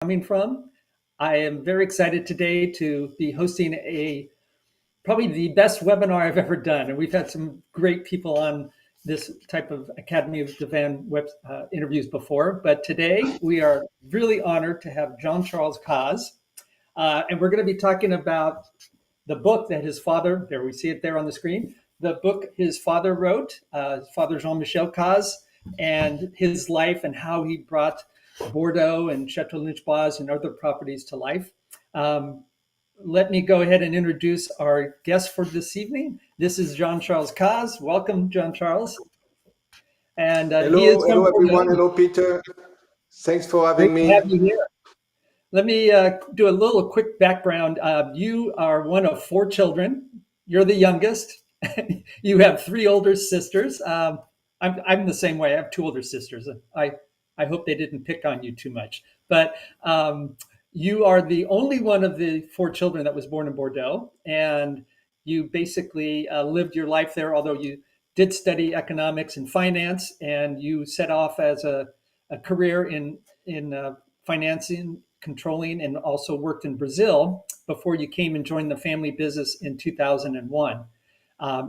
coming from. I am very excited today to be hosting probably the best webinar I've ever done. And we've had some great people on this type of Academy of Divan interviews before. But today we are really honored to have Jean-Charles Cazes. And we're going to be talking about the book that his father, there we see it there on the screen, the book his father wrote, his father Jean-Michel Cazes, and his life and how he brought Bordeaux and Chateau Lynch-Bages and other properties to life. Let me go ahead and introduce our guest for this evening. This is Jean-Charles Cazes. Welcome, Jean-Charles. And hello everyone. Hello, Peter. Thanks for having me. Great to have you here. Let me do a little quick background. You are one of 4 children. You're the youngest. You have 3 older sisters. I'm the same way. I have 2 older sisters. I hope they didn't pick on you too much. But you are the only one of the 4 children that was born in Bordeaux. And you basically lived your life there, although you did study economics and finance. And you set off as a career in financing, controlling, and also worked in Brazil before you came and joined the family business in 2001.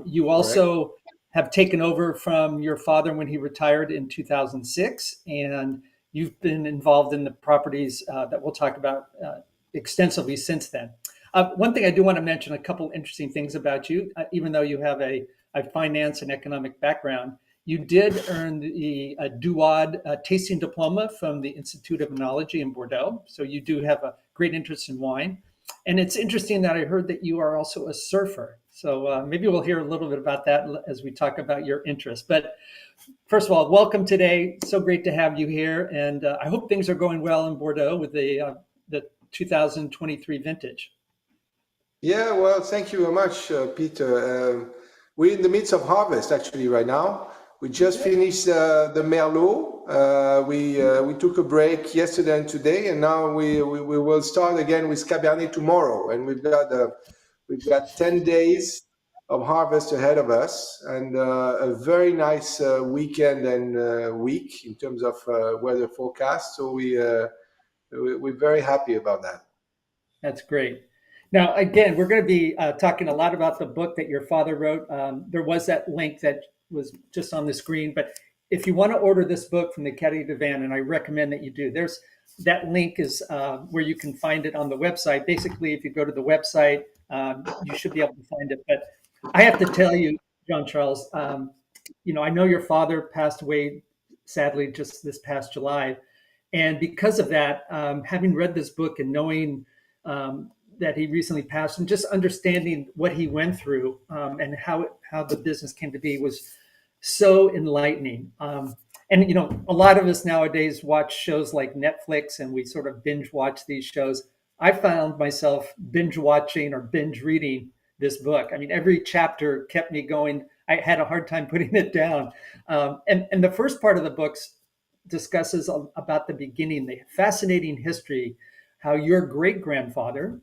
You also have taken over from your father when he retired in 2006, and you've been involved in the properties that we'll talk about extensively since then. One thing I do want to mention, a couple interesting things about you, even though you have a finance and economic background. You did earn the Duad tasting diploma from the Institute of Enology in Bordeaux. So you do have a great interest in wine. And it's interesting that I heard that you are also a surfer. So maybe we'll hear a little bit about that as we talk about your interest. But first of all, welcome today. So great to have you here. And I hope things are going well in Bordeaux with the 2023 vintage. Yeah, well, thank you very much, Peter. We're in the midst of harvest actually right now. We just finished the Merlot. We took a break yesterday and today, and now we will start again with Cabernet tomorrow. And we've got 10 days of harvest ahead of us, and a very nice weekend and week in terms of weather forecast. So we're very happy about that. That's great. Now, again, we're going to be talking a lot about the book that your father wrote. There was that link that was just on the screen, but if you want to order this book from the Academy of Divan, and I recommend that you do, that link is where you can find it on the website. Basically, if you go to the website, you should be able to find it. But I have to tell you, Jean-Charles, I know your father passed away, sadly, just this past July. And because of that, having read this book and knowing that he recently passed and just understanding what he went through and how the business came to be was so enlightening. And, a lot of us nowadays watch shows like Netflix and we sort of binge watch these shows. I found myself binge watching or binge reading this book. I mean, every chapter kept me going. I had a hard time putting it down. And the first part of the book discusses about the beginning, the fascinating history, how your great-grandfather,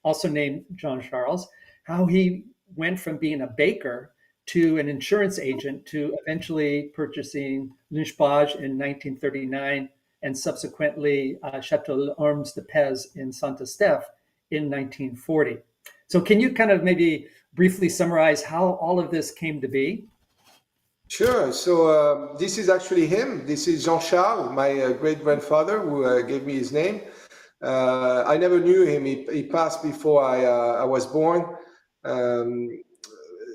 also named Jean-Charles, how he went from being a baker to an insurance agent to eventually purchasing Lynch-Bages in 1939 and subsequently Chateau l'Ormes de Pez in Saint-Estèphe in 1940. So can you kind of maybe briefly summarize how all of this came to be? Sure. So this is actually him. This is Jean-Charles, my great-grandfather, who gave me his name. I never knew him. He passed before I was born.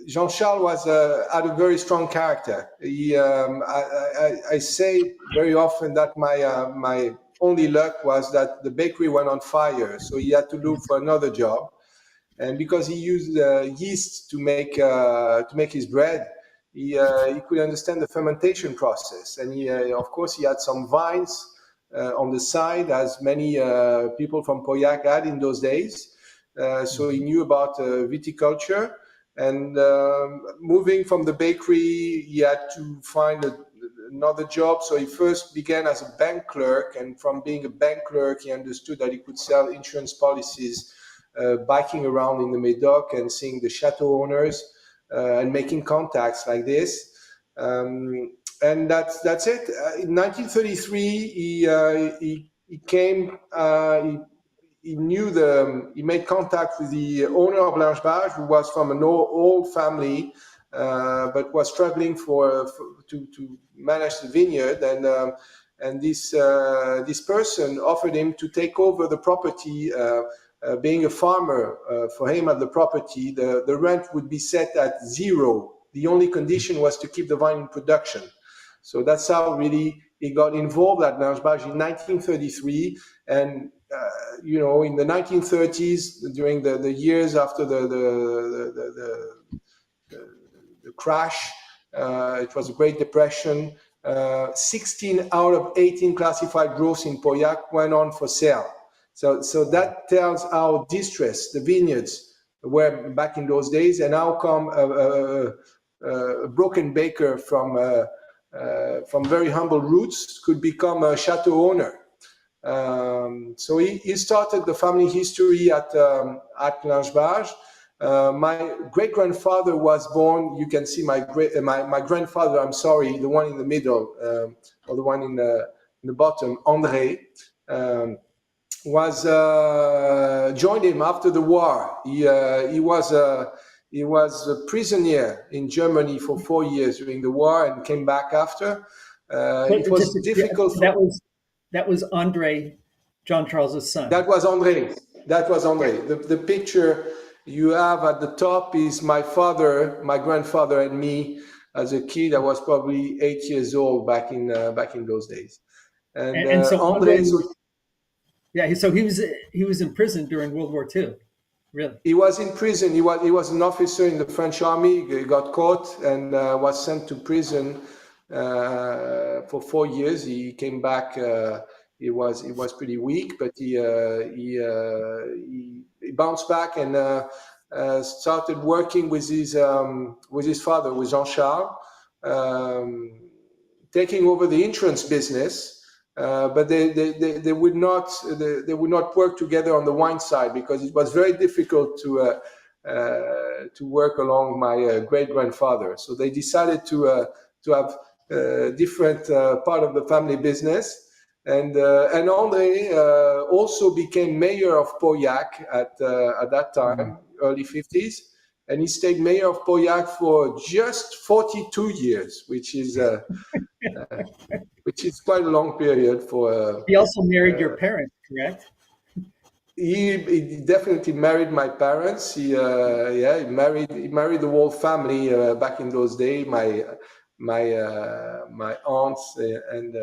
Jean-Charles had a very strong character. I say very often that my only luck was that the bakery went on fire, so he had to look for another job. And because he used yeast to make his bread, he could understand the fermentation process, and of course he had some vines on the side, as many people from Pauillac had in those days. So he knew about viticulture. And moving from the bakery, he had to find another job. So he first began as a bank clerk. And from being a bank clerk, he understood that he could sell insurance policies, biking around in the Médoc and seeing the chateau owners and making contacts like this. And that's it. In 1933, he he came. He knew he made contact with the owner of Langebage, who was from an old family, but was struggling to manage the vineyard, and this person offered him to take over the property. Being a farmer for him at the property, the rent would be set at 0. The only condition was to keep the vine in production. So that's how really he got involved at Langebage in 1933. And in the 1930s, during the years after the crash, it was a Great Depression. 16 out of 18 classified groves in Pauillac went on for sale. So that tells how distressed the vineyards were back in those days, and how come a broken baker from very humble roots could become a chateau owner. So he started the family history at Langebage. My great-grandfather was born. You can see my grandfather. I'm sorry, the one in the middle, or the one in the bottom, André. Was joined him after the war. He was a prisoner in Germany for 4 years during the war, and came back after. It was difficult. That was Andre, John Charles's son. That was André. The picture you have at the top is my father, my grandfather, and me as a kid. I was probably 8 years old back in those days. And so André. Yeah, so he was in prison during World War II, really. He was in prison. He was an officer in the French army. He got caught and was sent to prison for 4 years. He came back. He was pretty weak, but he bounced back and started working with his father, with Jean Charles, taking over the insurance business. But they would not work together on the wine side, because it was very difficult to work along my great-grandfather. So they decided to have different part of the family business. And André also became mayor of Pauillac at that time, early 50s, and he stayed mayor of Pauillac for just 42 years, which is quite a long period for. He also married your parents, correct? He definitely married my parents. He married the whole family back in those days. My aunts and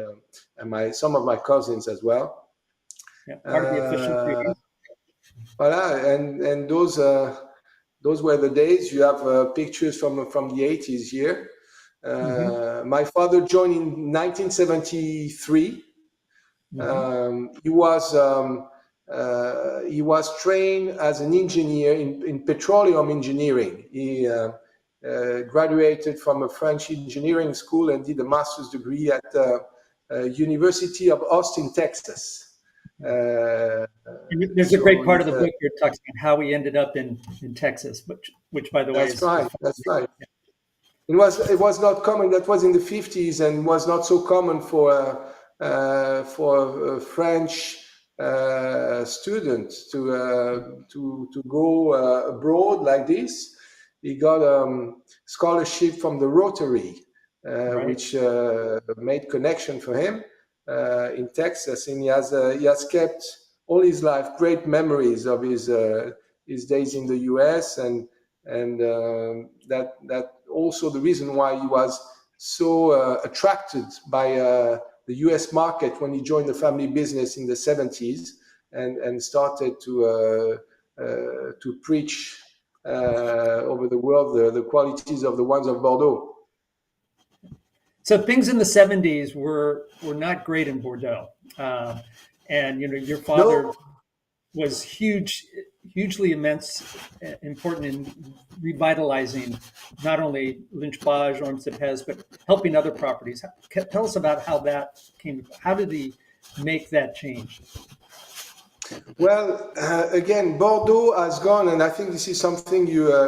some of my cousins as well. Yeah, part of the official treaty. Voilà, and those were the days. You have pictures from the 80s here. My father joined in 1973. He was trained as an engineer in petroleum engineering. He graduated from a French engineering school and did a master's degree at the University of Austin, Texas. There's a great part of the book you're talking about how he ended up in Texas, which by the way is right. That's right. It was not common. That was in the 50s, and was not so common for French students to go abroad like this. He got a scholarship from the Rotary, which made connection for him in Texas, and he has kept all his life great memories of his days in the U.S. and that also the reason why he was so attracted by the U.S. market when he joined the family business in the 70s and started to preach over the world the qualities of the wines of Bordeaux. So things in the 70s were not great in Bordeaux, and your father was hugely important in revitalizing not only Langebage, Ormes de Pez, but helping other properties. Tell us about how that came. How did he make that change? Well, again, Bordeaux has gone, and I think this is something that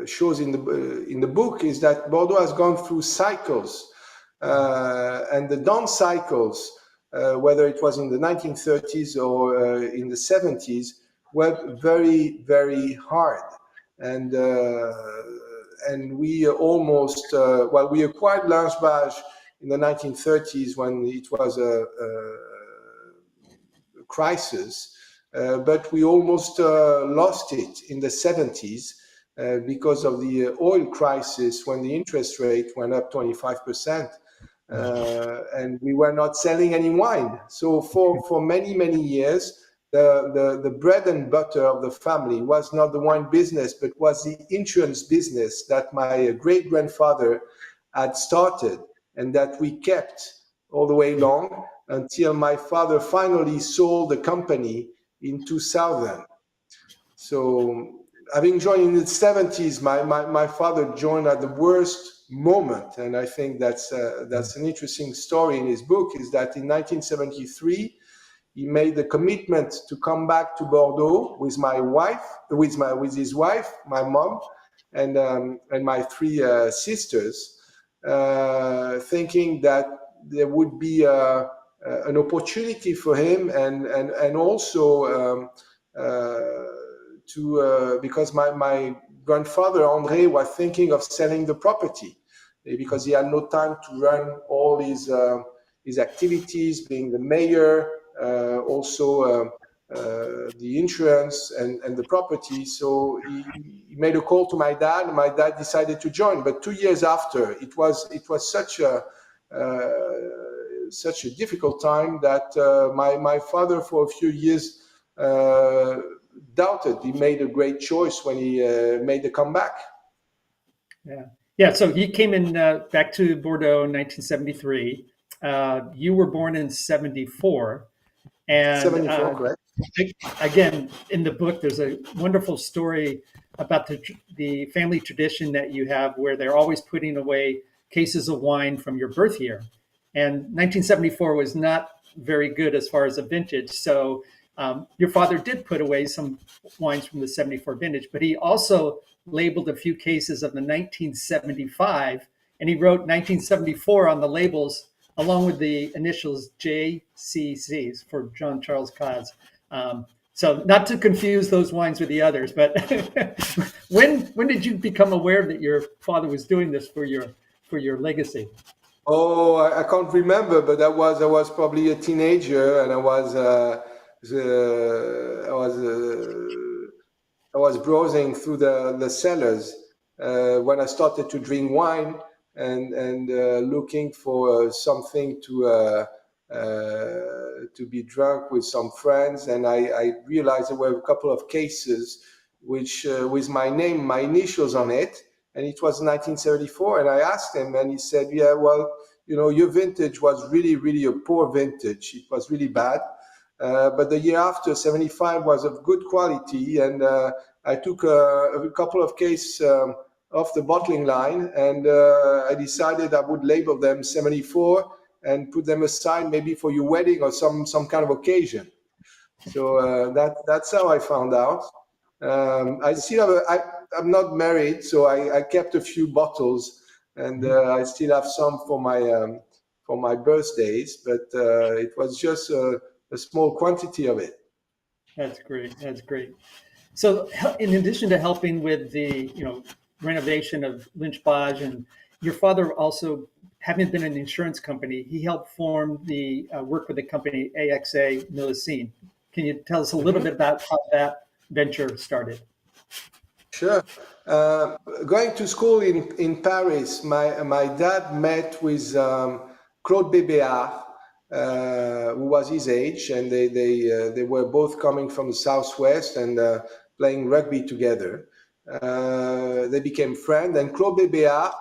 shows in the book, is that Bordeaux has gone through cycles. And the down cycles, whether it was in the 1930s or in the 70s, were very, very hard. And we almost, well, we acquired Lange in the 1930s when it was a crisis, but we almost lost it in the 70s because of the oil crisis when the interest rate went up 25%. And we were not selling any wine. So for many, many years, the bread and butter of the family was not the wine business, but was the insurance business that my great-grandfather had started and that we kept all the way along until my father finally sold the company in 2000. So having joined in the 70s, my father joined at the worst moment. And I think that's an interesting story in his book, is that in 1973, he made the commitment to come back to Bordeaux with my wife, with his wife, my mom, and my three sisters, thinking that there would be an opportunity for him, and also because my grandfather André was thinking of selling the property because he had no time to run all his activities, being the mayor, also the insurance and the property. So he made a call to my dad, and my dad decided to join. But 2 years after, it was such a difficult time that my father, for a few years, doubted he made a great choice when he made the comeback. Yeah. So he came in back to Bordeaux in 1973. You were born in 74. And 74, correct? Again, in the book, there's a wonderful story about the family tradition that you have where they're always putting away cases of wine from your birth year. And 1974 was not very good as far as a vintage. So your father did put away some wines from the 74 vintage, but he also labeled a few cases of the 1975, and he wrote 1974 on the labels along with the initials JCCs for John Charles Caz. So not to confuse those wines with the others, but when did you become aware that your father was doing this for your legacy? Oh, I can't remember, but I was probably a teenager, and I was browsing through the cellars when I started to drink wine and looking for something to be drunk with some friends, and I realized there were a couple of cases which with my name, my initials on it, and it was 1974. And I asked him, and he said, "Yeah, well, your vintage was really, really a poor vintage. It was really bad. But the year after, 75, was of good quality." And I took a couple of cases off the bottling line, and I decided I would label them 74 and put them aside maybe for your wedding or some kind of occasion. So that's how I found out. I still have I'm not married, so I kept a few bottles, and I still have some for my birthdays, but it was just a small quantity of it. That's great. That's great. So, in addition to helping with the renovation of Lynch Badge, and your father also, having been in an insurance company, he helped form the work with the company AXA Millicine. Can you tell us a little bit about how that venture started? Sure. Going to school in Paris, my dad met with Claude Bébéard, who was his age, and they were both coming from the Southwest and playing rugby together. They became friends, and Claude Bébéard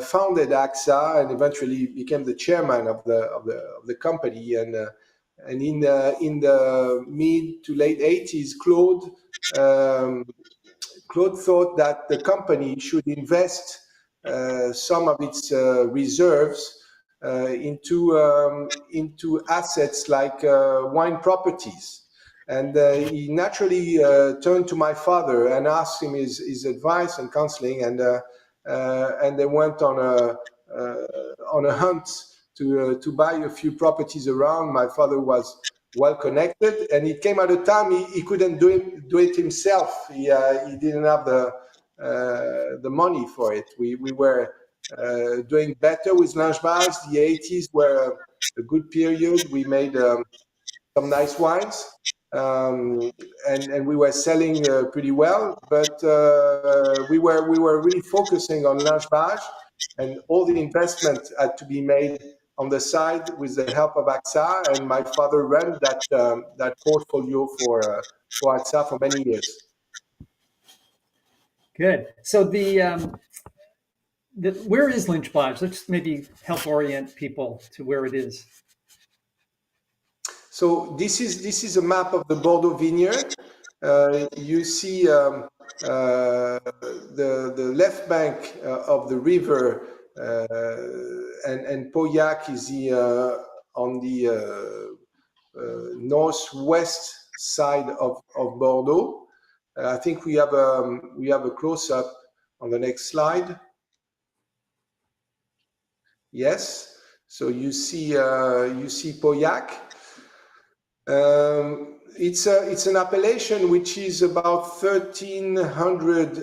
founded AXA and eventually became the chairman of the company. And in the mid to late 80s, Claude thought that the company should invest some of its reserves into assets like wine properties. And he naturally turned to my father and asked him his advice and counseling. And they went on on a hunt to buy a few properties around. My father was well connected, and it came at a time he couldn't do it himself. He didn't have the money for it. We were doing better with Langebage. The 80s were a good period. We made some nice wines, and we were selling pretty well. But we were really focusing on Langebage, and all the investment had to be made on the side with the help of AXA. And my father ran that portfolio for AXA for many years. Good. So where is Lynch-Bage? Let's maybe help orient people to where it is. So this is a map of the Bordeaux vineyard. You see the left bank of the river, and Pauillac is on the northwest side of Bordeaux. I think we have a close-up on the next slide. Yes. So you see Pauillac. It's an appellation which is about 1,300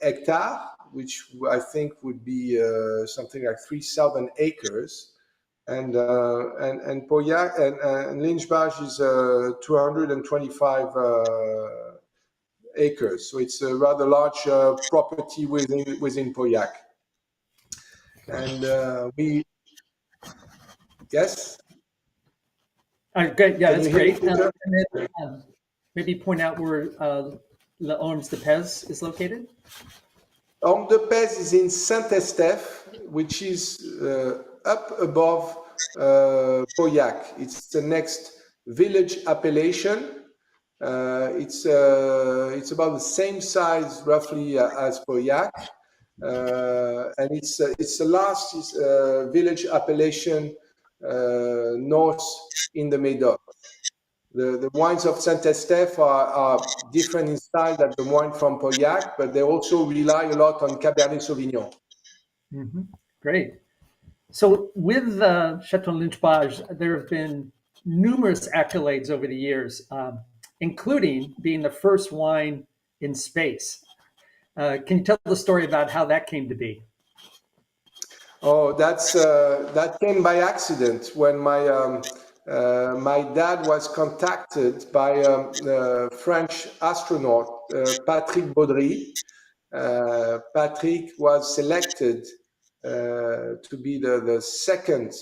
hectares, which I think would be something like 3,000 acres, and Pauillac and Lynch-Bage is 225 acres. So it's a rather large property within Pauillac, and yes. Great. Yeah, that's great. Peter? And then, maybe point out where Les Ormes de Pez is located. Ormes de Pez is in Saint-Estèphe, which is up above Pauillac. It's the next village appellation. It's about the same size, roughly, as Pauillac, and it's the last village appellation north in the Médoc. The wines of Saint-Estèphe are different in style than the wine from Pauillac, but they also rely a lot on Cabernet Sauvignon. Mm-hmm. Great. So with Chateau Lynch-Bage, there have been numerous accolades over the years, including being the first wine in space. Can you tell the story about how that came to be? Oh, that came by accident when my dad was contacted by a French astronaut, Patrick Baudry. Patrick was selected to be the second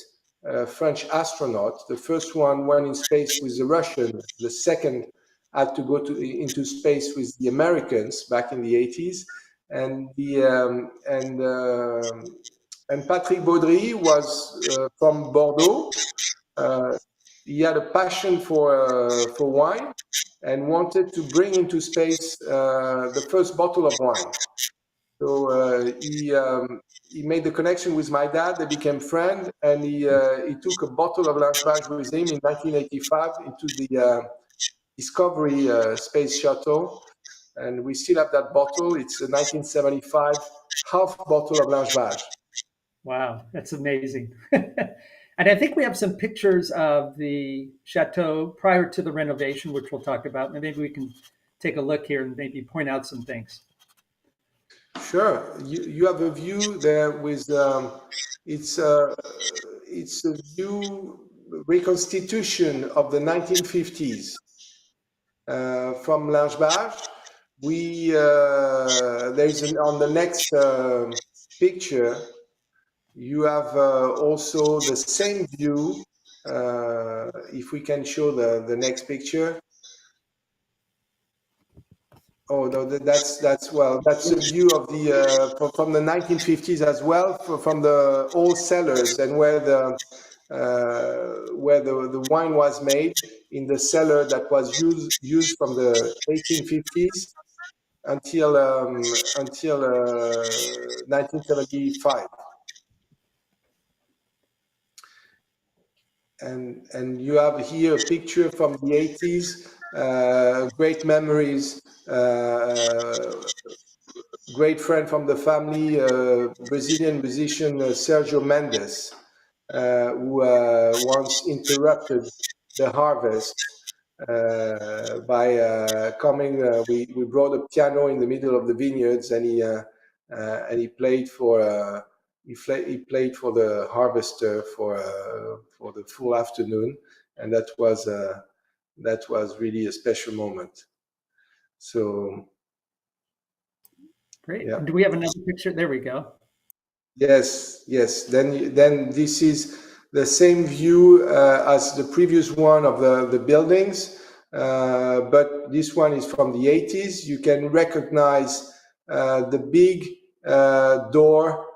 French astronaut. The first one went in space with the Russians. The second had to go into space with the Americans back in the 80s. And Patrick Baudry was from Bordeaux. He had a passion for wine and wanted to bring into space the first bottle of wine. So he made the connection with my dad. They became friends, and he took a bottle of Langebage with him in 1985 into the Discovery Space Shuttle, and we still have that bottle. It's a 1975 half bottle of Langebage. Wow, that's amazing. And I think we have some pictures of the chateau prior to the renovation, which we'll talk about. And maybe we can take a look here and maybe point out some things. Sure. You have a view there with it's a view reconstitution of the 1950s from Langebage. There's on the next picture. You have also the same view. If we can show the next picture. Oh no, that's a view of the from the 1950s as well, from the old cellars and where the wine was made in the cellar that was used from the 1850s until 1975. And you have here a picture from the 80s, great memories great friend from the family, Brazilian musician Sergio Mendes, who once interrupted the harvest by coming. We brought a piano in the middle of the vineyards, and he played for he played for the harvester for the full afternoon, and that was really a special moment. So Great. yeah. And do we have another picture? There we go. Yes, yes. Then this is the same view as the previous one of the buildings, but this one is from the 80s. You can recognize the big door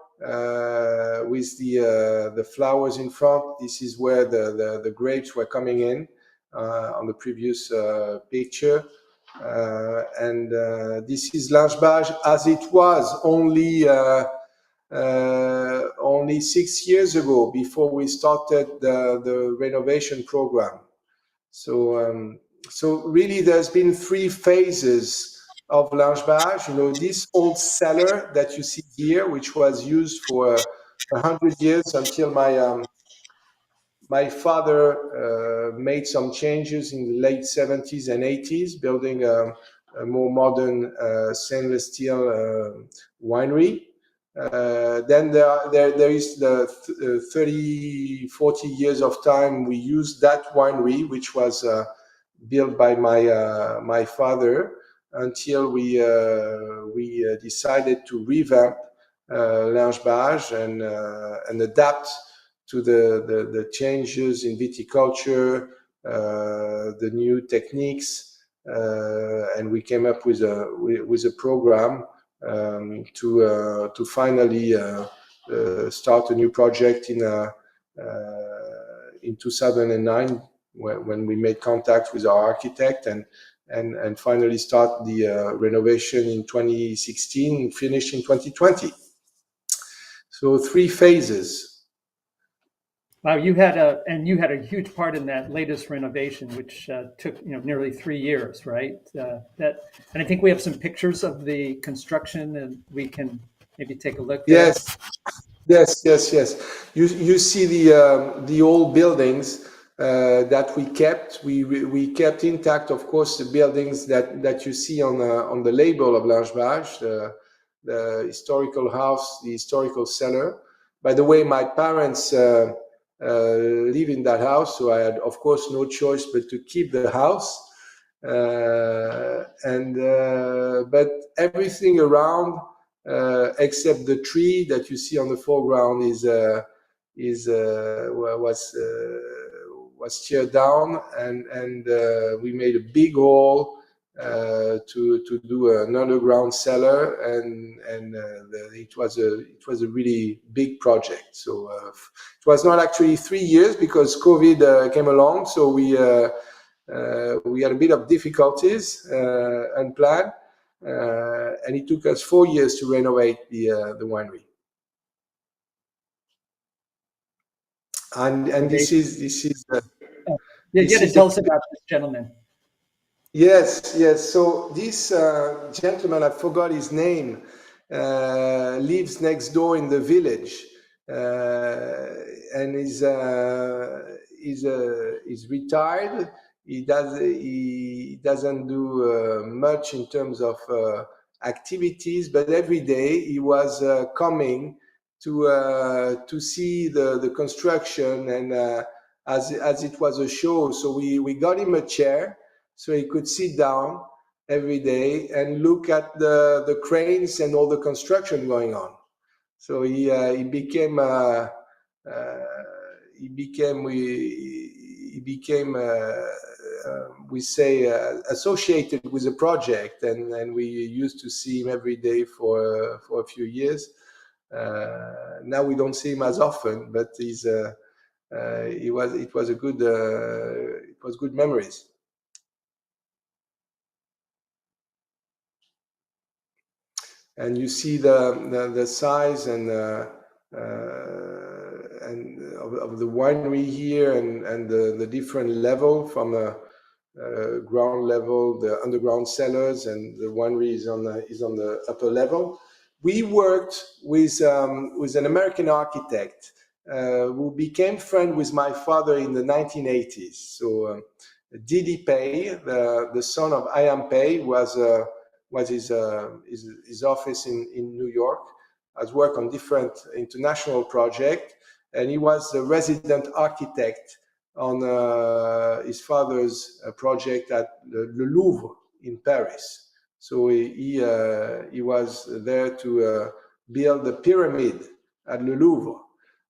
with the flowers in front. This is where the grapes were coming in on the previous picture. And this is Langebage as it was only 6 years ago, before we started the renovation program. So really, there's been 3 phases of Langebage. This old cellar that you see here, which was used for 100 years until my father made some changes in the late 70s and 80s, building a more modern stainless steel winery. Then there is the 30, 40 years of time we used that winery, which was built by my father, until we decided to revamp Langebage and adapt to the changes in viticulture, the new techniques, and we came up with a program to finally start a new project in 2009, when we made contact with our architect, and finally start the renovation in 2016, finished in 2020. So 3 phases. Wow, you had a huge part in that latest renovation, which took nearly 3 years, right? And I think we have some pictures of the construction, and we can maybe take a look there. Yes, yes. You see the old buildings that we kept. We kept intact, of course, the buildings that you see on the label of Langebage, the historical house, the historical cellar. By the way, my parents live in that house, so I had, of course, no choice but to keep the house. But everything around, except the tree that you see on the foreground, was teared down, and we made a big hole to do an underground cellar, and it was a really big project. So it was not actually 3 years, because COVID came along, so we had a bit of difficulties, unplanned, and it took us 4 years to renovate the winery. And this is Yeah, you this got to is tell us about this gentleman. Yes. So this gentleman, I forgot his name, lives next door in the village, and is retired. He doesn't do much in terms of activities, but every day he was coming to see the construction, and as it was a show. So we got him a chair, so he could sit down every day and look at the cranes and all the construction going on. So he became we say associated with the project, and we used to see him every day for a few years. Now we don't see him as often, but it was good memories. And you see the size and of the winery here, and the different level from ground level, the underground cellars, and the winery is on the upper level. We worked with an American architect who became friend with my father in the 1980s. So Didi Pei, the son of Ayam Pei, was his office in New York, has worked on different international projects, and he was the resident architect on his father's project at the Louvre in Paris. So he was there to build the pyramid at the Louvre.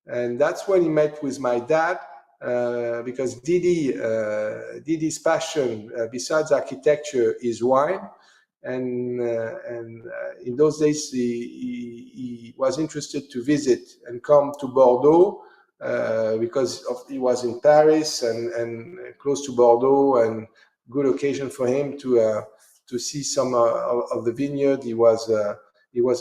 And that's when he met with my dad, because Didi's passion, besides architecture, is wine. And in those days, he was interested to visit and come to Bordeaux, because he was in Paris and close to Bordeaux, and good occasion for him to see some of the vineyard he was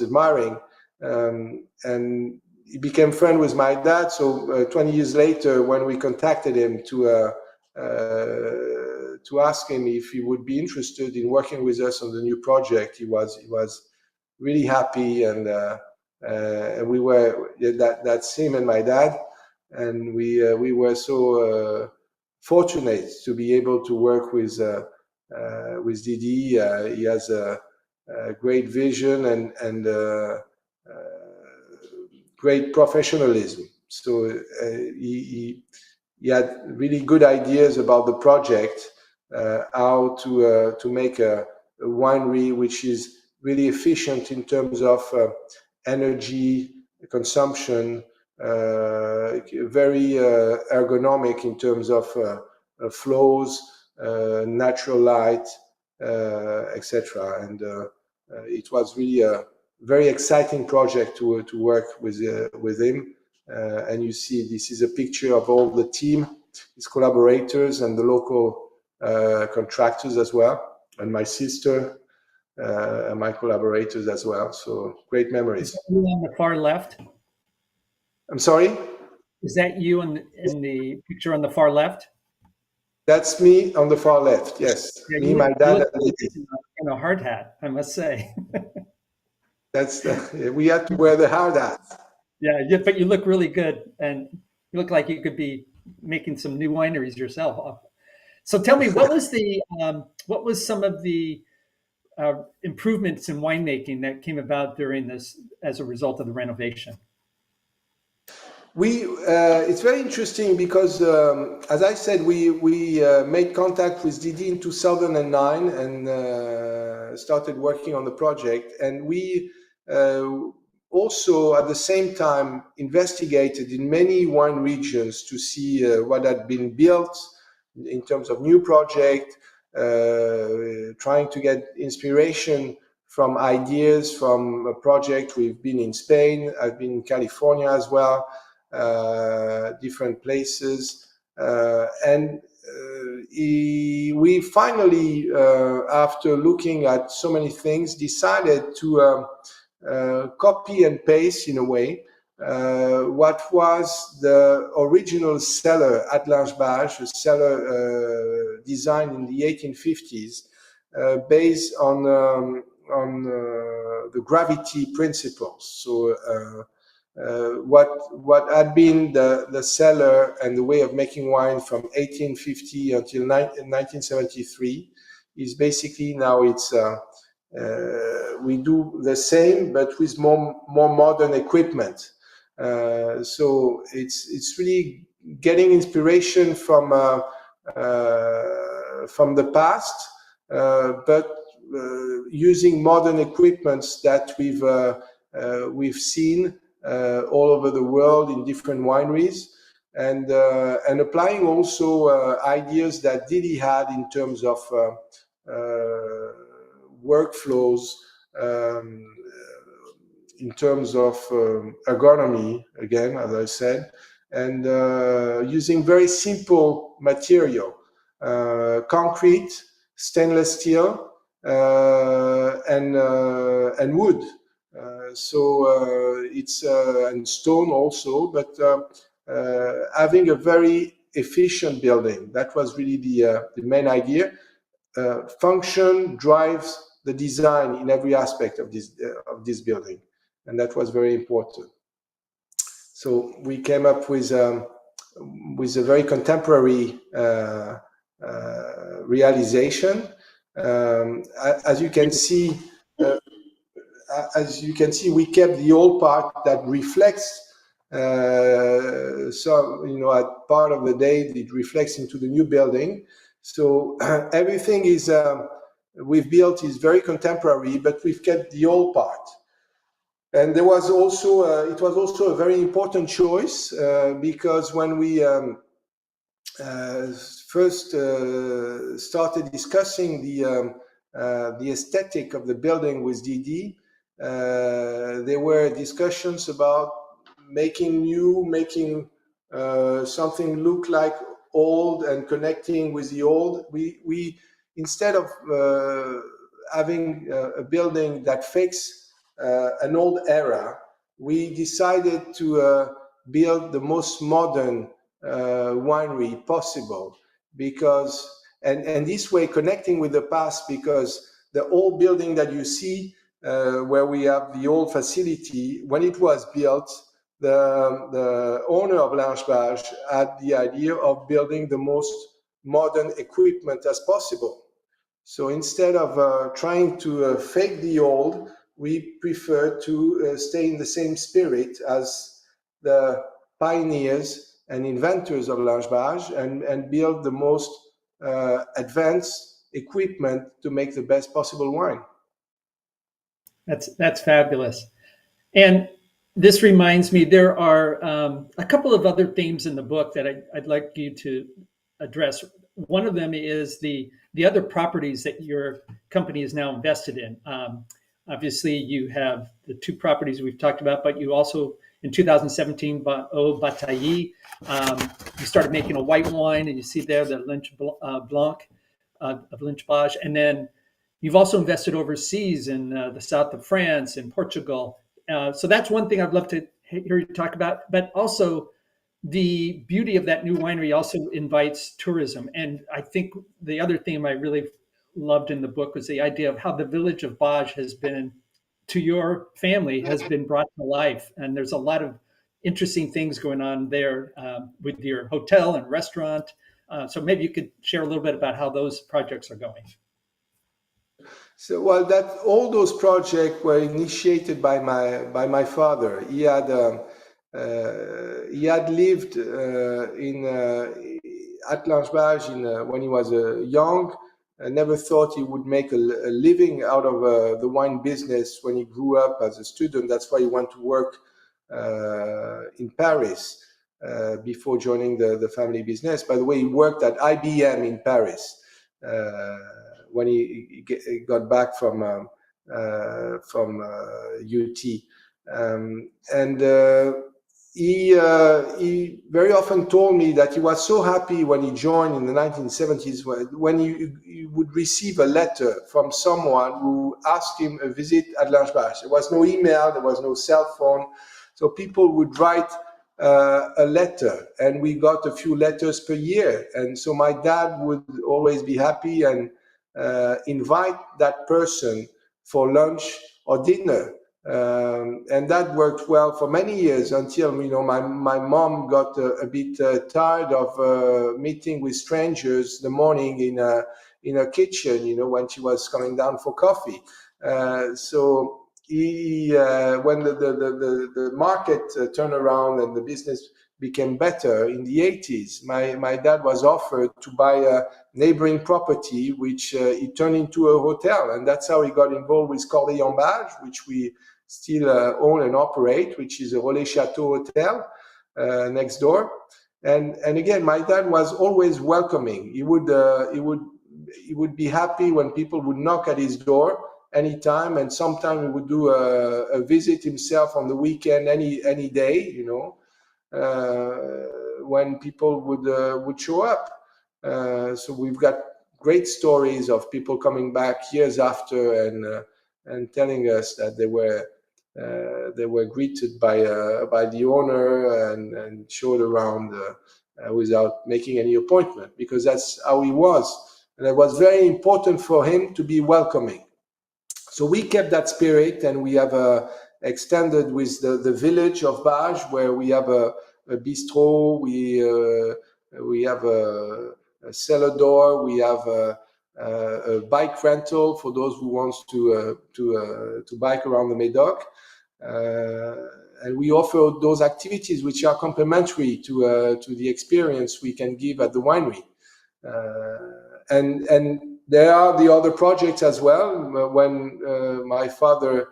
admiring, and he became friend with my dad. So 20 years later, when we contacted him to ask him if he would be interested in working with us on the new project, he was really happy, and we were that's him and my dad. And we were so fortunate to be able to work with Didi. He has a great vision and great professionalism. So he had really good ideas about the project, how to make a winery which is really efficient in terms of energy consumption, very ergonomic in terms of flows, natural light, etc. And it was really a very exciting project to work with him. And you see, this is a picture of all the team, his collaborators, and the local contractors as well, and my sister, and my collaborators as well. So great memories. Is that you on the far left? I'm sorry? Is that you in the picture on the far left? That's me on the far left, yes. Yeah, Me, my dad, and in a hard hat, I must say. that's we had to wear the hard hat. Yeah, but you look really good, and you look like you could be making some new wineries yourself. So tell me, what was some of the improvements in winemaking that came about during this as a result of the renovation? It's very interesting because, as I said, we made contact with Didi in 2009 and started working on the project. And we also, at the same time, investigated in many wine regions to see what had been built in terms of new project, trying to get inspiration from ideas from a project. We've been in Spain, I've been in California as well. Different places, and we finally, after looking at so many things, decided to copy and paste in a way what was the original cellar at Langebage, a cellar designed in the 1850s, based on the gravity principles. So what had been the cellar and the way of making wine from 1850 until 1973 is basically now it's we do the same but with more modern equipment. So it's really getting inspiration from the past, but using modern equipments that we've seen all over the world in different wineries, and applying also ideas that Didi had in terms of workflows, in terms of ergonomy, again, as I said, and using very simple material, concrete, stainless steel, and wood. So it's and stone also, but having a very efficient building. That was really the main idea. Function drives the design in every aspect of this building, and that was very important. So we came up with a very contemporary realization. As you can see, we kept the old part that reflects. So at part of the day it reflects into the new building. So everything is we've built is very contemporary, but we've kept the old part. And there was also it was also a very important choice because when we first started discussing the aesthetic of the building with Didi, there were discussions about making something look like old and connecting with the old. We instead of having a building that fakes an old era, we decided to build the most modern winery possible, because and this way connecting with the past, because the old building that you see where we have the old facility, when it was built, the owner of Lange had the idea of building the most modern equipment as possible. So instead of trying to fake the old, we prefer to stay in the same spirit as the pioneers and inventors of Lange and build the most advanced equipment to make the best possible wine. That's fabulous. And this reminds me, there are a couple of other themes in the book that I'd like you to address. One of them is the other properties that your company is now invested in. Obviously, you have the two properties we've talked about, but you also, in 2017, Au Batailly, you started making a white wine, and you see there the Linge Blanc of Linge Bage. And then you've also invested overseas in the south of France and Portugal. So that's one thing I'd love to hear you talk about. But also, the beauty of that new winery also invites tourism. And I think the other theme I really loved in the book was the idea of how the village of Bage has been, to your family, has been brought to life. And there's a lot of interesting things going on there with your hotel and restaurant. So maybe you could share a little bit about how those projects are going. So, well, that all those projects were initiated by my father. He had lived at Lange when he was young. I never thought he would make a living out of the wine business when he grew up as a student. That's why he went to work in Paris before joining the family business. By the way, he worked at IBM in Paris when he got back from UT. He very often told me that he was so happy when he joined in the 1970s when he would receive a letter from someone who asked him a visit at Lange. There was no email, there was no cell phone, so people would write a letter, and we got a few letters per year. And so my dad would always be happy and invite that person for lunch or dinner. And that worked well for many years until my mom got a bit tired of meeting with strangers the morning in her kitchen, when she was coming down for coffee. So he when the market turned around and the business became better in the 80s, my dad was offered to buy a neighboring property, which he turned into a hotel, and that's how he got involved with Corday-en-Bage, which we still own and operate, which is a Relais Chateau hotel next door. And again, my dad was always welcoming. He would be happy when people would knock at his door anytime, and sometimes he would do a visit himself on the weekend, any day, when people would show up. So we've got great stories of people coming back years after and telling us that they were greeted by the owner and showed around without making any appointment, because that's how he was. And it was very important for him to be welcoming. So we kept that spirit, and we have extended with the village of Bage, where we have a bistro, we have a cellar door, we have a bike rental for those who wants to bike around the Médoc. And we offer those activities which are complementary to the experience we can give at the winery. And there are the other projects as well. When my father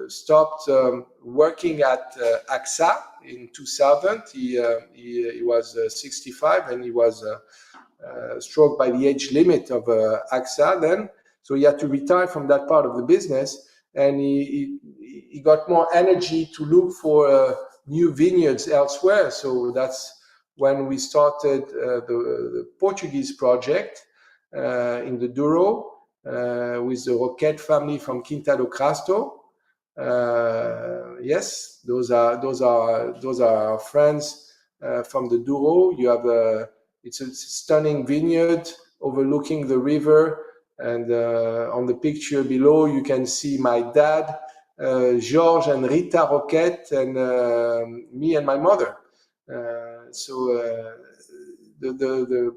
stopped working at AXA in 2000, he was 65, and he was struck by the age limit of AXA then. So he had to retire from that part of the business, and he got more energy to look for new vineyards elsewhere. So that's when we started the Portuguese project in the Douro with the Roquette family from Quinta do Crasto. Yes, those are our friends from the Douro. You have it's a stunning vineyard overlooking the river, and on the picture below you can see my dad, Georges and Rita Roquette, and me and my mother.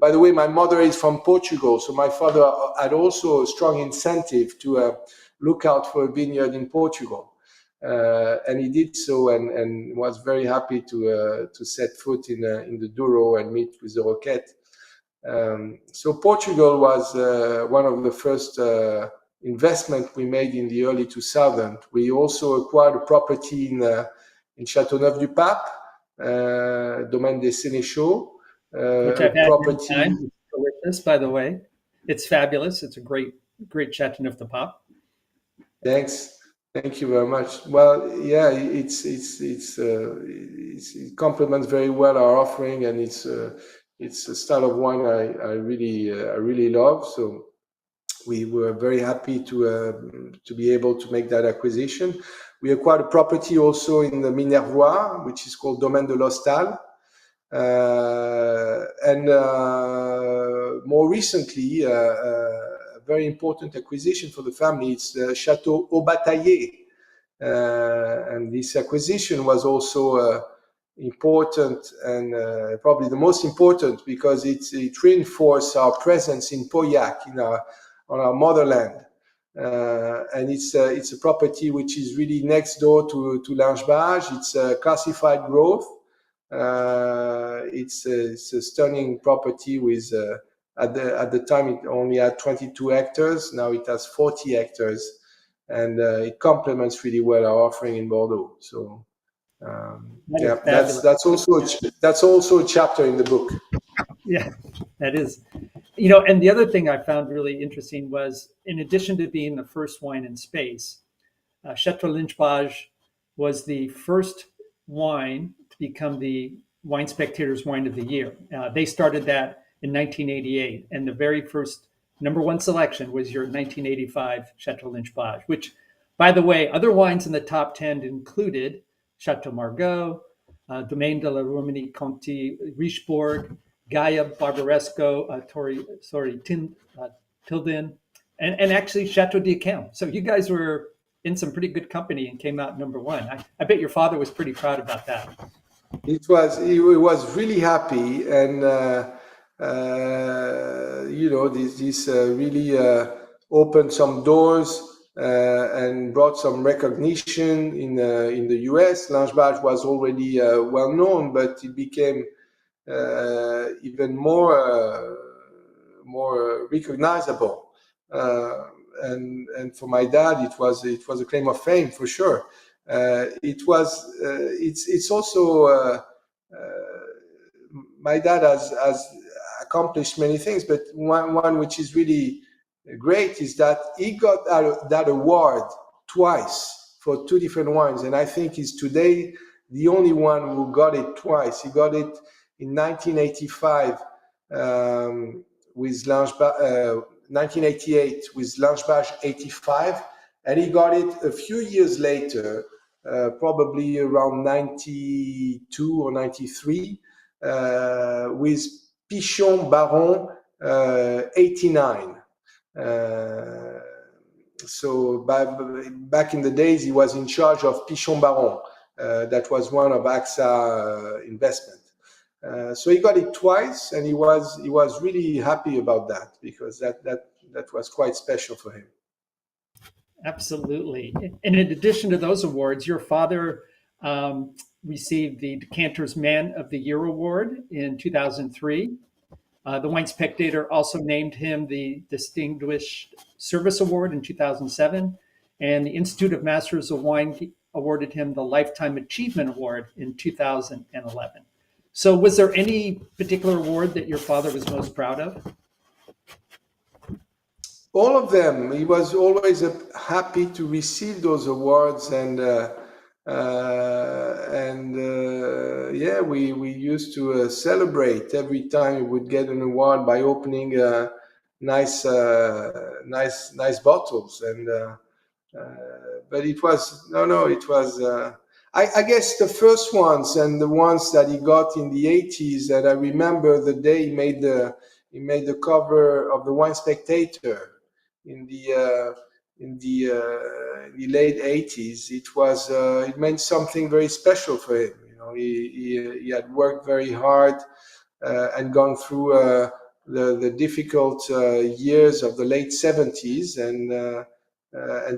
By the way, my mother is from Portugal, so my father had also a strong incentive to look out for a vineyard in Portugal, and he did so, and was very happy to set foot in the Douro and meet with the Roquette. So Portugal was one of the first investment we made in the early 2000s. We also acquired a property in Châteauneuf-du-Pape, Domaine des Sénéchaux, which I've had property. many times. It's delicious, by the way. It's fabulous. It's a great Châteauneuf-du-Pape. Thanks. Thank you very much. Well, yeah, it complements very well our offering, and it's a style of wine I really love. So we were very happy to be able to make that acquisition. We acquired a property also in the Minervois, which is called Domaine de l'Hostal. And more recently, a very important acquisition for the family, it's Chateau Au Bataillé. And this acquisition was also important, and probably the most important, because it reinforced our presence in Pauillac, on our motherland. And it's a property which is really next door to Lange-Bage. It's a classified growth. It's a stunning property with at the time it only had 22 hectares. Now it has 40 hectares, and it complements really well our offering in Bordeaux. So yeah, that's also a chapter in the book. Yeah, that is. And the other thing I found really interesting was, in addition to being the first wine in space, Chateau Lynch-Bage was the first wine to become the Wine Spectator's Wine of the Year. They started that in 1988, and the very first number one selection was your 1985 Chateau Lynch-Bage, which, by the way, other wines in the top 10 included Chateau Margaux, Domaine de la Romanée-Conti, Richebourg, Gaia Barbaresco, Tilden, and actually Chateau d'Yquem. So you guys were in some pretty good company and came out number one. I bet your father was pretty proud about that. He was really happy, and this really opened some doors and brought some recognition in the US. Lange-Bage was already well known, but it became even more recognizable. And for my dad, it was a claim of fame for sure. It's also my dad has accomplished many things, but one which is really great is that he got that award twice for two different wines, and I think he's today the only one who got it twice. He got it in 1985 with Lange-Bage, 1988 with Lange-Bage 85, and he got it a few years later, probably around 92 or 93, with Pichon Baron 89. So back in the days, he was in charge of Pichon Baron. That was one of AXA investment. So he got it twice, and he was really happy about that, because that was quite special for him. Absolutely. And in addition to those awards, your father received the Decanter's Man of the Year award in 2003. The Wine Spectator also named him the Distinguished Service Award in 2007, and the Institute of Masters of Wine awarded him the Lifetime Achievement Award in 2011. So, was there any particular award that your father was most proud of? All of them. He was always happy to receive those awards, and yeah, we used to celebrate every time he would get an award by opening nice bottles. And but it was it was. I guess the first ones, and the ones that he got in the 80s, that I remember the day he made the cover of the Wine Spectator in the late 80s. It meant something very special for him. He had worked very hard and gone through the difficult years of the late 70s, and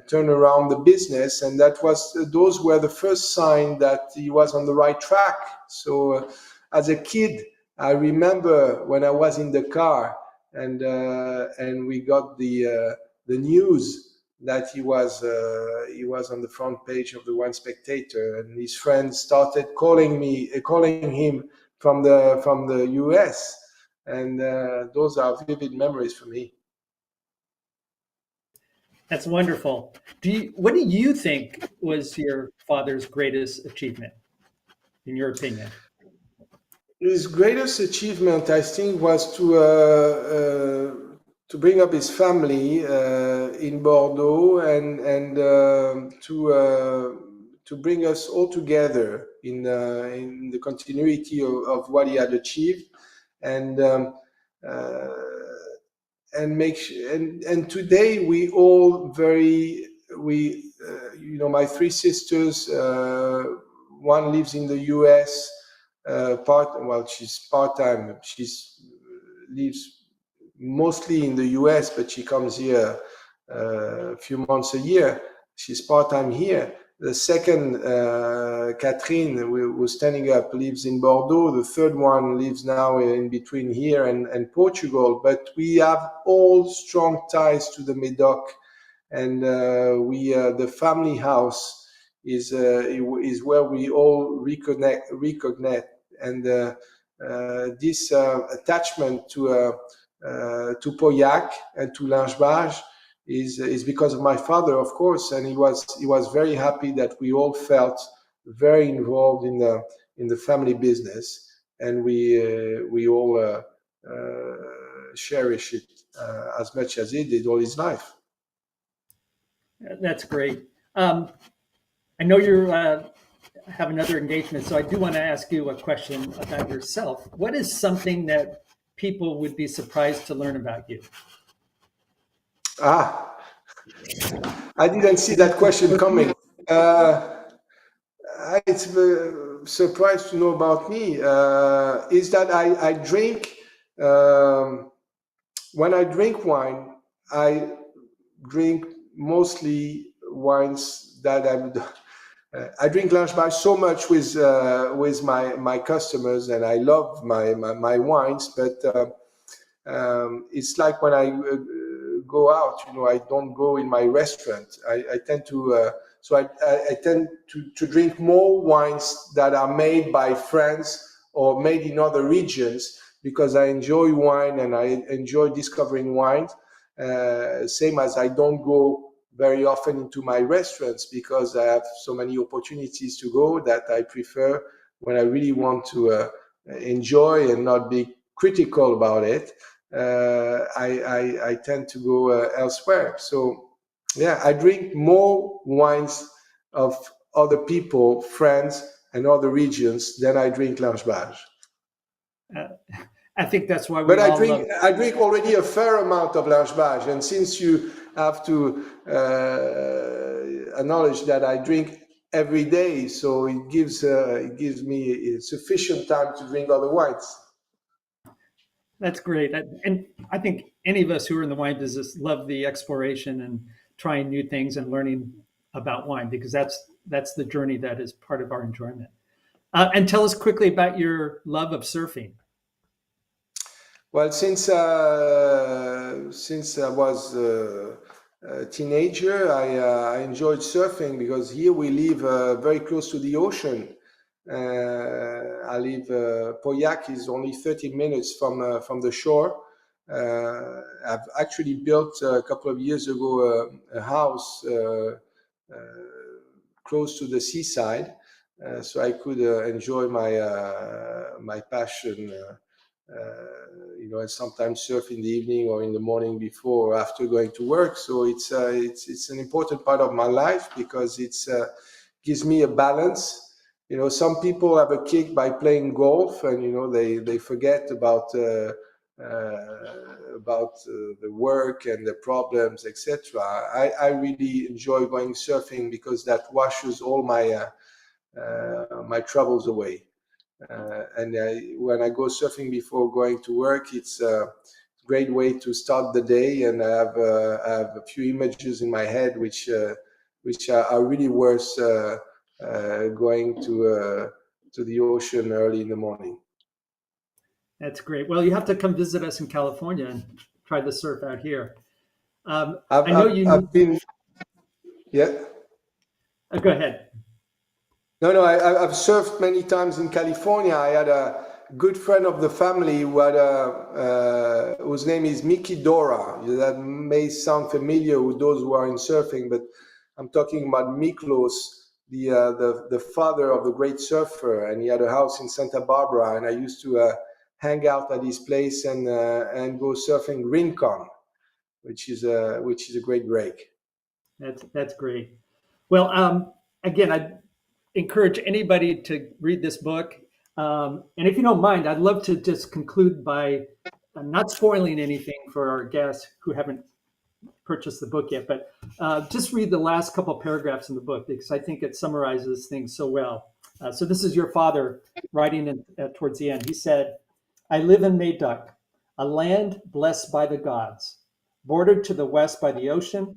turn around the business, and those were the first sign that he was on the right track. So as a kid, I remember when I was in the car, and we got the news that he was on the front page of the Wine Spectator, and his friends started calling him from the US, and those are vivid memories for me. That's wonderful. What do you think was your father's greatest achievement, in your opinion? His greatest achievement, I think, was to bring up his family in Bordeaux, and to bring us all together in the continuity of what he had achieved, and today we all my three sisters. One lives in the US. She's part-time. She lives mostly in the US, but she comes here a few months a year. She's part-time here. The second, Catherine, who's standing up, lives in Bordeaux. The third one lives now in between here and Portugal. But we have all strong ties to the Médoc, and the family house is where we all reconnect, and this attachment to Pauillac and to Langebage is because of my father, of course, and he was very happy that we all felt very involved in the family business, and we all cherish it as much as he did all his life. That's great. I know you have another engagement, so I do want to ask you a question about yourself. What is something that people would be surprised to learn about you? I didn't see that question coming. It's a surprise to know about me is that I drink. When I drink wine, I drink mostly wines that I drink Langebage so much with my customers, and I love my wines. But it's like when I go out, I don't go in my restaurant. I tend to I tend to drink more wines that are made by friends or made in other regions, because I enjoy wine and I enjoy discovering wines. Same as I don't go very often into my restaurants, because I have so many opportunities to go, that I prefer, when I really want to enjoy and not be critical about it, I tend to go elsewhere. So yeah, I drink more wines of other people, friends, and other regions than I drink Langebage. Uh, I think that's why we But all love. I drink already a fair amount of Lange, and since you have to acknowledge that I drink every day, so it gives me sufficient time to drink other wines. That's great. And I think any of us who are in the wine business love the exploration and trying new things and learning about wine because that's the journey that is part of our enjoyment. And tell us quickly about your love of surfing. Well, since I was a teenager, I enjoyed surfing because here we live very close to the ocean. I live Pauillac is only 30 minutes from the shore. I've actually built a couple of years ago a house close to the seaside, so I could enjoy my passion. And sometimes surf in the evening or in the morning before or after going to work. So it's an important part of my life because it's gives me a balance. Some people have a kick by playing golf, and they forget about the work and the problems, etc. I really enjoy going surfing because that washes all my troubles away. And when I go surfing before going to work, it's a great way to start the day. And I have a few images in my head which are really worth going to the ocean early in the morning. That's great. Well, you have to come visit us in California and try the surf out here. I've, I know I've, you need. I've been, yeah. Go ahead. No, I've surfed many times in California. I had a good friend of the family whose name is Mickey Dora. That may sound familiar with those who are in surfing, but I'm talking about Miklos, the father of the great surfer, and he had a house in Santa Barbara, and I used to hang out at his place and go surfing Rincon, which is a great break. That's great. Well, again, I encourage anybody to read this book. And if you don't mind, I'd love to just conclude by not spoiling anything for our guests who haven't purchased the book yet, but just read the last couple of paragraphs in the book because I think it summarizes things so well. So this is your father writing towards the end. He said, I live in Medoc, a land blessed by the gods, bordered to the west by the ocean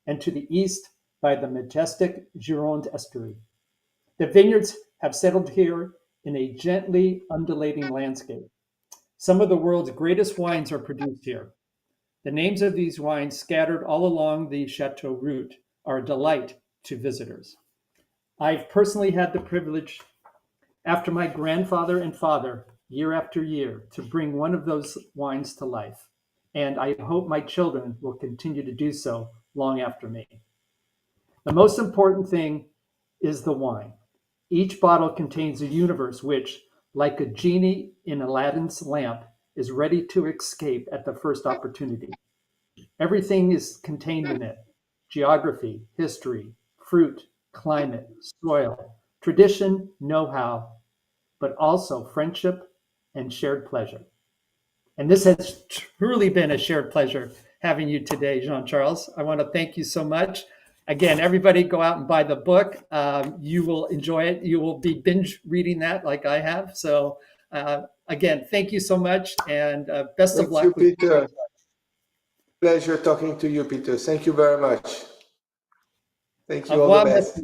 and to the east by the majestic Gironde estuary. The vineyards have settled here in a gently undulating landscape. Some of the world's greatest wines are produced here. The names of these wines scattered all along the chateau route are a delight to visitors. I've personally had the privilege, after my grandfather and father, year after year, to bring one of those wines to life. And I hope my children will continue to do so long after me. The most important thing is the wine. Each bottle contains a universe which, like a genie in Aladdin's lamp, is ready to escape at the first opportunity. Everything is contained in it: geography, history, fruit, climate, soil, tradition, know how, but also friendship and shared pleasure. And this has truly been a shared pleasure having you today, Jean Charles. I want to thank you so much. Again, everybody go out and buy the book. You will enjoy it. You will be binge reading that like I have. So, again, thank you so much and best of Thank you, luck with your Peter. Pleasure talking to you, Peter. Thank you very much. Thank Au you. All the revoir. best.